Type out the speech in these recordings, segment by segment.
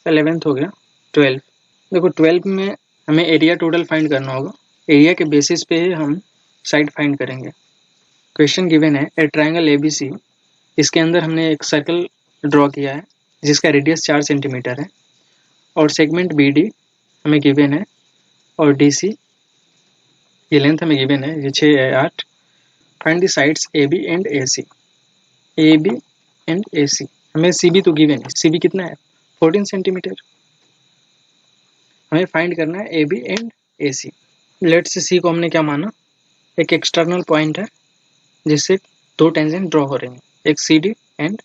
11th हो गया 12। देखो 12 में हमें एरिया टोटल फाइंड करना होगा। एरिया के बेसिस पे ही हम साइड फाइंड करेंगे। क्वेश्चन गिवन है ए ट्राइंगल ABC, इसके अंदर हमने एक सर्कल ड्रॉ किया है जिसका रेडियस 4 सेंटीमीटर है और सेगमेंट BD हमें गिवन है और DC ये लेंथ हमें गिवन है, ये 6 है 8। Find the sides AB and AC। AB and AC, हमें CB तो गिवन है, CB कितना है 14 सेंटीमीटर। हमें फाइंड करना है AB and AC। Let's see को हमने क्या माना, एक एक्सटर्नल पॉइंट है जिससे दो टेंजेंट ड्रॉ हो रही हैं, एक CD एंड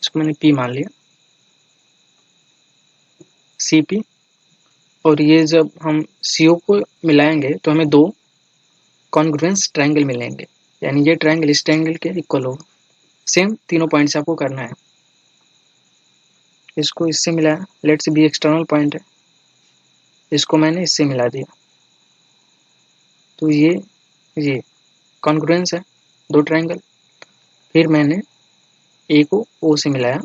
इसको मैंने P मान लिया, CP। और ये जब हम CO को मिलाएंगे तो हमें दो कॉन्ग्रुएंस ट्रायंगल मिलेंगे, यानी ये ट्रायंगल इस ट्रायंगल के इक्वल होगा। सेम तीनों पॉइंट से आपको करना है। इसको इससे मिलाया, लेट्स बी एक्सटर्नल पॉइंट है, इसको मैंने इससे मिला दिया, तो ये कॉन्ग्रुएंस है दो ट्रायंगल। फिर मैंने ए को ओ से मिलाया,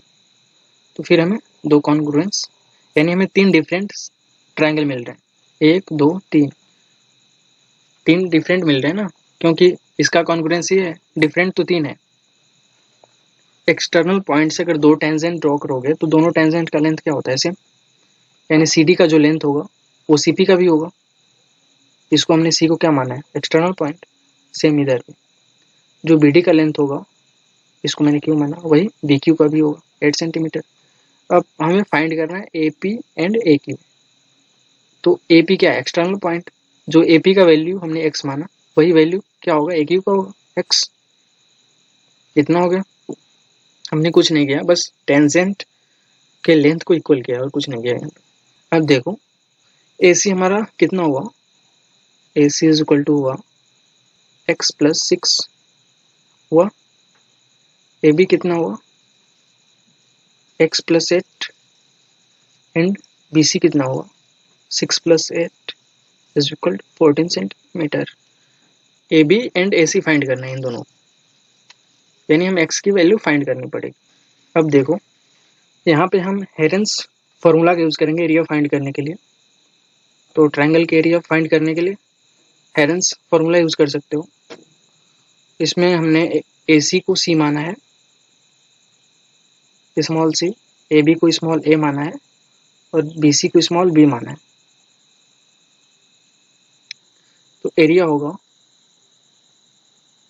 तो फिर हमें दो कॉन्ग्रुएंस, यानी हमें तीन डिफरेंट ट्रायंगल मिल रहे हैं। 1 2 3, तीन डिफरेंट मिल रहे हैं ना, क्योंकि इसका कॉन्ग्रुएंस ये है, डिफरेंट तो तीन है। एक्सटर्नल पॉइंट से अगर दो टेंजेंट ड्रॉ करोगे तो दोनों टेंजेंट का लेंथ क्या होता है, सेम। यानी CD का जो लेंथ होगा वो CP का भी होगा। इसको हमने C को क्या माना है, एक्सटर्नल पॉइंट। सेम इधर भी जो BD का लेंथ होगा इसको मैंने Q माना, वही BQ का भी होगा 8 सेंटीमीटर। अब हमें फाइंड करना है AP एंड AQ। तो AP क्या है, एक्सटर्नल पॉइंट। जो AP का वैल्यू हमने x माना, वही वैल्यू क्या होगा, AQ का होगा, x। इतना हो गया, हमने कुछ नहीं किया, बस टेंजेंट के लेंथ को इक्वल किया और कुछ नहीं किया। अब देखो AC हमारा कितना हुआ, AC इज इक्वल टू हुआ x प्लस 6 हुआ। AB कितना हुआ, x प्लस 8 एंड BC कितना हुआ, 6 plus 8 is equal to 14 centimetre. AB and AC find करना है इन दोनों, यानी हम x की वैल्यू फाइंड करनी पड़ेगी। अब देखो यहाँ पे हम हेरेंस फॉर्मूला का यूज करेंगे एरिया फाइंड करने के लिए। तो ट्रायंगल के एरिया फाइंड करने के लिए हेरेंस फॉर्मूला यूज कर सकते हो। इसमें हमने AC को C माना है, स्मॉल c, AB को स्मॉल a माना है और BC को स्मॉल b माना है। तो एरिया होगा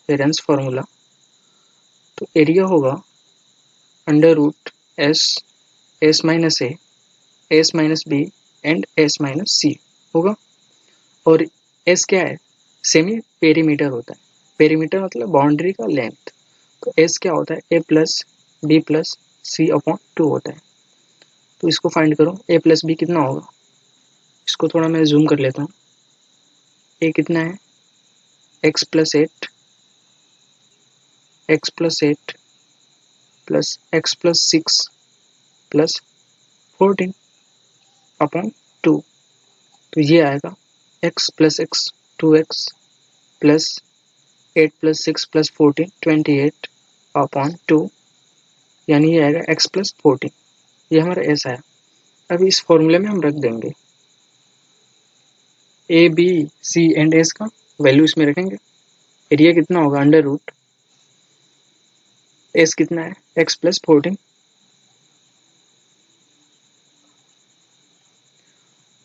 हेरेंस फॉर्मूला, तो एरिया होगा under root S minus A, S minus B and S minus C होगा। और S क्या है, सेमी पेरीमीटर होता है। पेरीमीटर मतलब बाउंड्री का लेंथ। तो S क्या होता है, A plus B plus C upon 2 होता है। तो इसको फाइंड करो, A प्लस B कितना होगा। इसको थोड़ा मैं जूम कर लेता हूँ। A कितना है, x plus 8 x plus 8 plus x plus 6 plus 14 upon 2। तो ये आएगा x plus x 2x plus 8 plus 6 plus 14 28 upon 2, यानी ये आएगा x प्लस 14। ये हमारा s आया। अब इस फॉर्मूले में हम रख देंगे A B C and S का वैल्यू इसमें रखेंगे। एरिया कितना होगा, अंडर रूट S कितना है, x प्लस 14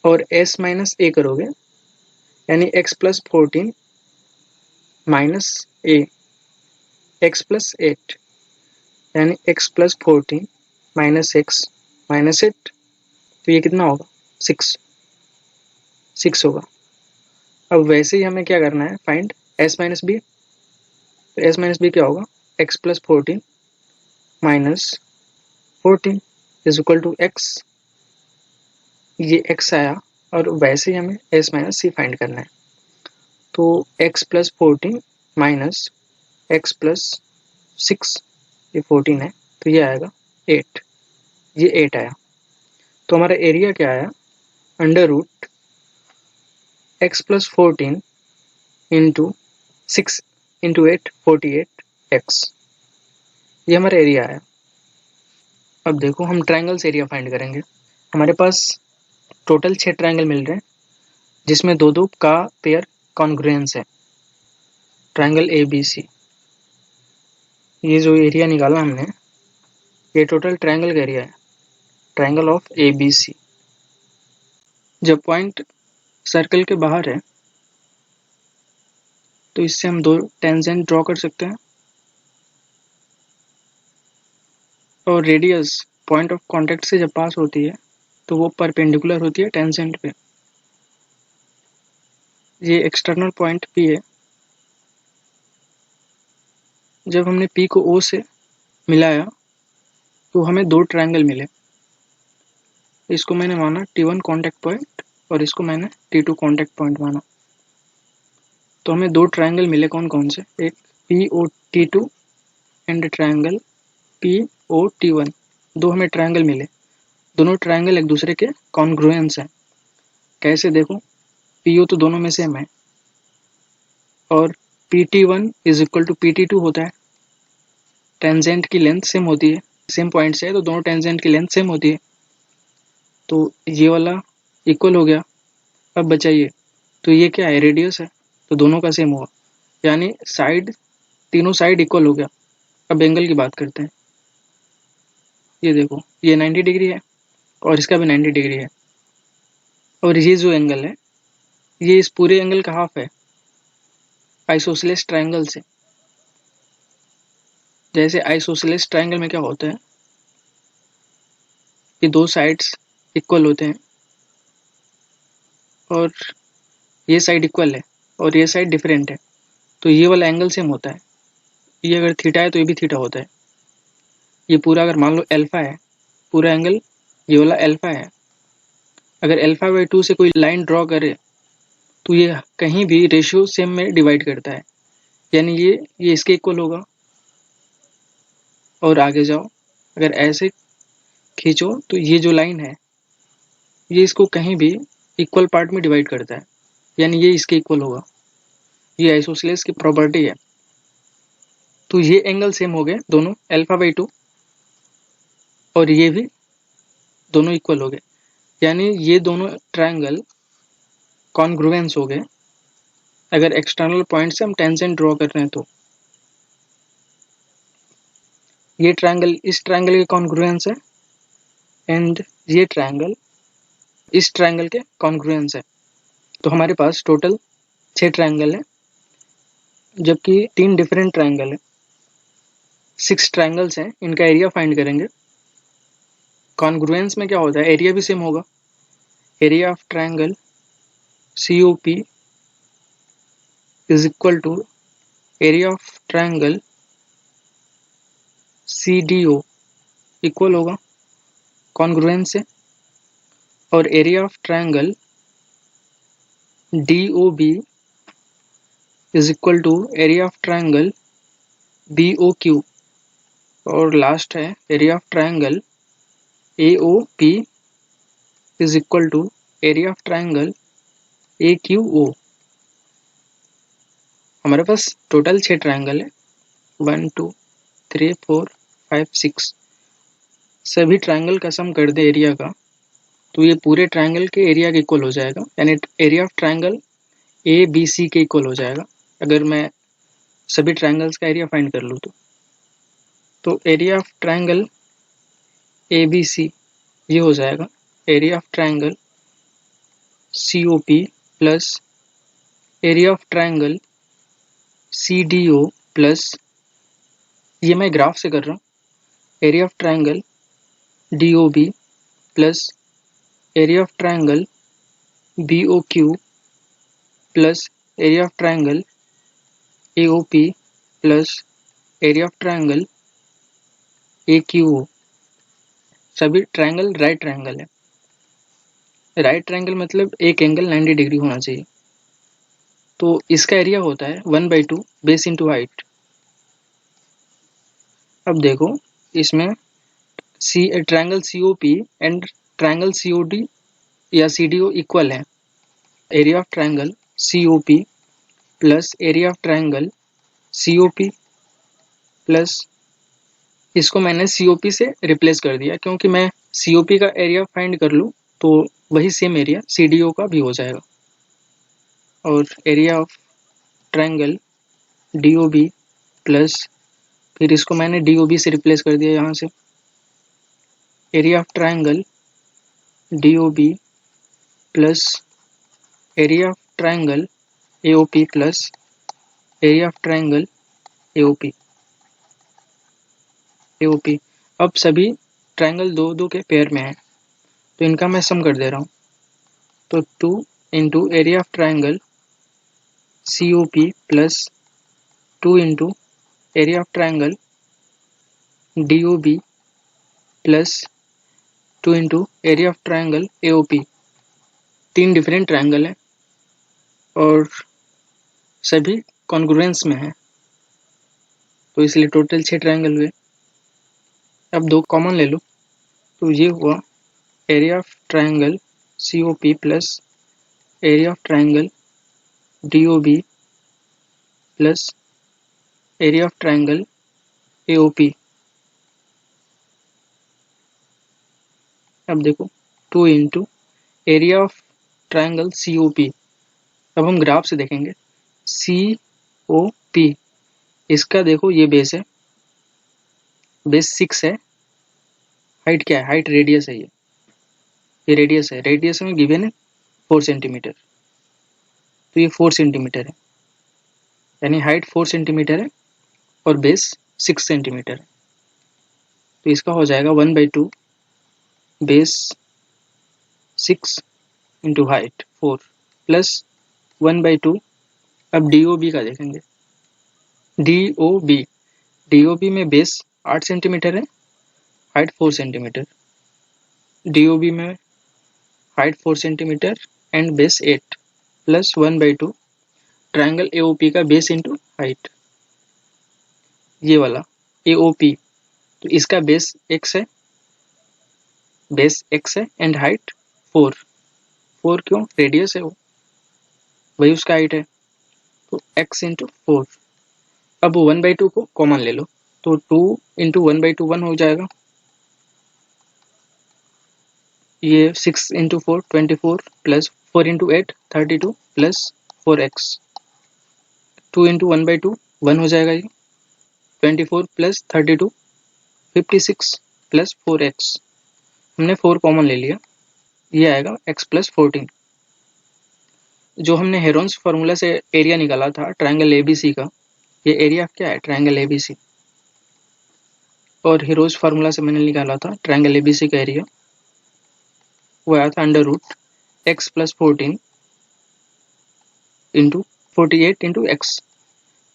और S माइनस A करोगे, यानी x plus 14 minus A, x plus 8, यानी x plus 14 minus x minus 8। तो ये कितना होगा, 6 होगा। अब वैसे ही हमें क्या करना है, फाइंड S माइनस B। तो S माइनस B क्या होगा, x plus 14 minus 14 is equal to x। ये x आया और वैसे ही हमें S माइनस C फाइंड करना है। तो x plus 14 minus x plus 6, ये 14 है, तो ये आएगा 8, ये 8 आया। तो हमारा एरिया क्या आया, under root x plus 14 into 6 into 8 48x, ये हमारा एरिया आया। अब देखो हम ट्रायंगल्स एरिया फाइंड करेंगे। हमारे पास टोटल 6 ट्रायंगल मिल रहे हैं जिसमें दो दो का पेयर कॉन्ग्रुएंस है। ट्रायंगल ए बी सी, ये जो एरिया निकाला हमने, ये टोटल ट्रायंगल का एरिया है, triangle of A B C. जब पॉइंट सर्कल के बाहर है तो इससे हम दो टेंजेंट ड्रॉ कर सकते हैं, और रेडियस पॉइंट ऑफ कांटेक्ट से जब पास होती है तो वो परपेंडिकुलर होती है टेंजेंट पे। ये एक्सटर्नल पॉइंट पी है। जब हमने पी को ओ से मिलाया तो हमें दो ट्रायंगल मिले। इसको मैंने माना T1 कांटेक्ट पॉइंट और इसको मैंने T2 कांटेक्ट पॉइंट माना। तो हमें दो ट्रायंगल मिले, कौन कौन से? एक POT2 एंड ट्रायंगल POT1। दो हमें ट्रायंगल मिले, दोनों ट्रायंगल एक दूसरे के कॉन्ग्रुएंस हैं। कैसे देखो, PO तो दोनों में सेम है और PT1 is equal to PT2 होता है। टेंजेंट की लेंथ सेम होती है, सेम पॉइंट से है तो दोनों टेंजेंट की लेंथ सेम होती है, तो ये वाला इक्वल हो गया। अब बचाइए, तो ये क्या है? रेडियस है, तो दोनों का सेम हुआ, यानी साइड, तीनों साइड इक्वल हो गया। अब एंगल की बात करते हैं। ये देखो, ये 90 डिग्री है और इसका भी 90 डिग्री है, और ये जो एंगल है ये इस पूरे एंगल का हाफ है आइसोसेलेस ट्रायंगल से। जैसे आइसोसेलेस ट्रायंगल में क्या होता है कि दो साइड्स इक्वल होते हैं और ये साइड इक्वल है और ये साइड डिफरेंट है, तो ये वाला एंगल सेम होता है। ये अगर थीटा है तो ये भी थीटा होता है। ये पूरा अगर मान लो अल्फा है, पूरा एंगल ये वाला अल्फा है। अगर अल्फा बाई 2 से कोई लाइन ड्रॉ करे तो ये कहीं भी रेशियो सेम में डिवाइड करता है, यानी ये इसके इक्वल होगा। और आगे जाओ, अगर ऐसे खींचो तो ये जो लाइन है ये इसको कहीं भी इक्वल पार्ट में डिवाइड करता है, यानी ये इसके इक्वल होगा। ये आइसोसेलेस की प्रॉपर्टी है। तो ये एंगल सेम हो गए दोनों, अल्फा बाई 2, और ये भी दोनों इक्वल हो गए, यानी ये दोनों ट्रायंगल कॉन्ग्रुएंस हो गए। अगर एक्सटर्नल पॉइंट से हम टेंजेंट ड्रॉ कर रहे हैं तो ये ट्रायंगल इस ट्रायंगल के कॉन्ग्रुएंस है एंड ये ट्रायंगल इस ट्रायंगल के कॉन्ग्रुएंस है। तो हमारे पास टोटल 6 ट्रायंगल है, जबकि 3 डिफरेंट ट्रायंगल है। 6 ट्रायंगल्स हैं, इनका एरिया फाइंड करेंगे। कॉन्ग्रुएंस में क्या होता है? एरिया भी सेम होगा। Area of triangle COP is equal to area of triangle CDO equal होगा कॉन्ग्रुएंस से, और area of triangle DOB is equal to area of triangle BOQ, और लास्ट है area of triangle AOP is equal to area of triangle AQO। हमारे पास total 6 triangle है, 1 2 3 4 5 6। सभी triangle का सम कर दे एरिया का तो ये पूरे ट्रायंगल के एरिया के इक्वल हो जाएगा, यानी एरिया ऑफ ट्रायंगल ABC के इक्वल हो जाएगा अगर मैं सभी ट्रायंगल्स का एरिया फाइंड कर लूँ तो एरिया ऑफ ट्रायंगल ABC ये हो जाएगा area of triangle COP plus area of triangle CDO plus, ये मैं ग्राफ से कर रहा हूँ, area of triangle DOB plus area of triangle BOQ plus area of triangle AOP plus area of triangle AQO। सभी ट्रायंगल राइट ट्रायंगल है। Right triangle मतलब एक एंगल 90 डिग्री होना चाहिए। तो इसका एरिया होता है 1/2 बेस इंटू हाइट। अब देखो, इसमें triangle COP and triangle COD या CDO इक्वल है। Area of triangle COP plus area of triangle COP plus, इसको मैंने COP से रिप्लेस कर दिया क्योंकि मैं COP का एरिया फाइंड कर लूँ तो वही सेम एरिया CDO का भी हो जाएगा। और area of triangle DOB plus, फिर इसको मैंने DOB से रिप्लेस कर दिया यहाँ से, area of triangle DOB plus area of triangle AOP plus area of triangle AOP। अब सभी ट्रायंगल दो दो के पेयर में है तो इनका मैं सम कर दे रहा हूँ। तो 2 into area of triangle COP plus 2 into area of triangle DOB plus 2 into area of triangle AOP। 3 different triangle है और सभी कॉन्ग्रुएंस में है, तो इसलिए टोटल 6 ट्रायंगल हुए। अब 2 कॉमन ले लो तो ये हुआ area of triangle COP plus area of triangle DOB plus area of triangle AOP। अब देखो 2 into area of triangle COP। अब हम ग्राफ से देखेंगे COP, इसका देखो ये बेस है, बेस 6 है, हाइट क्या है, हाइट रेडियस है, ये रेडियस है, रेडियस में गिवन है 4 सेंटीमीटर, तो ये 4 सेंटीमीटर है, यानी हाइट 4 सेंटीमीटर है और बेस 6 सेंटीमीटर है। तो इसका हो जाएगा 1/2 बेस 6 इंटू हाइट 4 प्लस 1/2। अब DOB का देखेंगे, DOB में बेस 8 सेंटीमीटर है, हाइट 4 सेंटीमीटर, DOB में height 4 centimetre and base 8 plus 1/2 triangle AOP का बेस इंटू हाइट, ये वाला AOP, तो इसका बेस x है, बेस x है एंड हाइट 4 क्यों, रेडियस है वो, वही उसका हाइट है, तो x इंटू 4। अब 1/2 को कॉमन ले लो तो 2 इंटू 1/2 1 हो जाएगा, ये 6 into 4 24 plus 4 into 8 32 plus 4x। 2 into 1/2 1 हो जाएगा, ये 24 प्लस 32 56 प्लस 4x। हमने 4 कॉमन ले लिया, ये आएगा x प्लस 14। जो हमने हेरोन्स फार्मूला से एरिया निकाला था ट्रायंगल ABC का, ये एरिया क्या है, ट्रायंगल ABC, और हेरोज फार्मूला से मैंने निकाला था ट्रायंगल ABC का एरिया, वो आया था under root x plus 14 into 48 into X.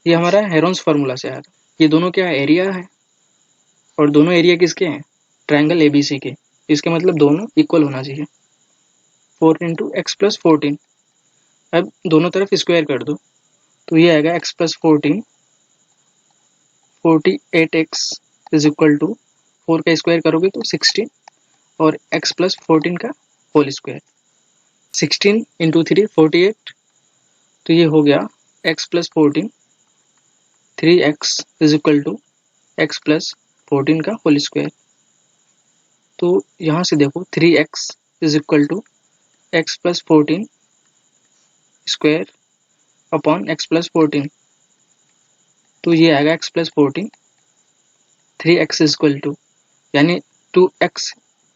ये हमारा हेरोन्स फार्मूला से आया था। ये दोनों क्या एरिया है और दोनों एरिया किसके हैं, ट्रायंगल ABC के, इसके मतलब दोनों इक्वल होना चाहिए। 4 इंटू एक्स प्लस 14, अब दोनों तरफ स्क्वायर कर दो तो ये आएगा x plus 14 48x is equal to 4 का स्क्वायर करोगे तो 16 और x प्लस 14 का होल स्क्वायर, 16 इंटू 3 48, तो ये हो गया x plus 14 3x is equal to x plus 14 का होल स्क्वायर। तो यहाँ से देखो 3x is equal to x plus 14 square upon x plus 14, तो ये आएगा x plus 14 3x is equal to, यानी 2x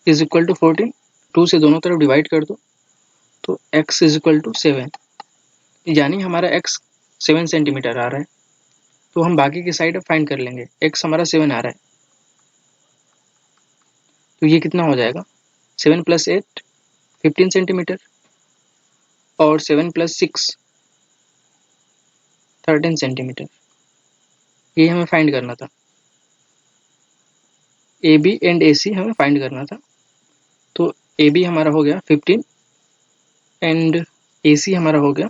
इज इक्वल टू 14, 2 से दोनों तरफ डिवाइड कर दो तो x इज इक्वल टू 7, यानी हमारा x 7 सेंटीमीटर आ रहा है। तो हम बाकी की साइड फाइंड कर लेंगे, x हमारा 7 आ रहा है, तो ये कितना हो जाएगा 7 प्लस 8 15 सेंटीमीटर और 7 प्लस 6 13 सेंटीमीटर, ये हमें फाइंड करना था। AB एंड AC हमें फाइंड करना था, तो AB हमारा हो गया 15 एंड AC हमारा हो गया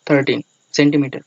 13 सेंटीमीटर।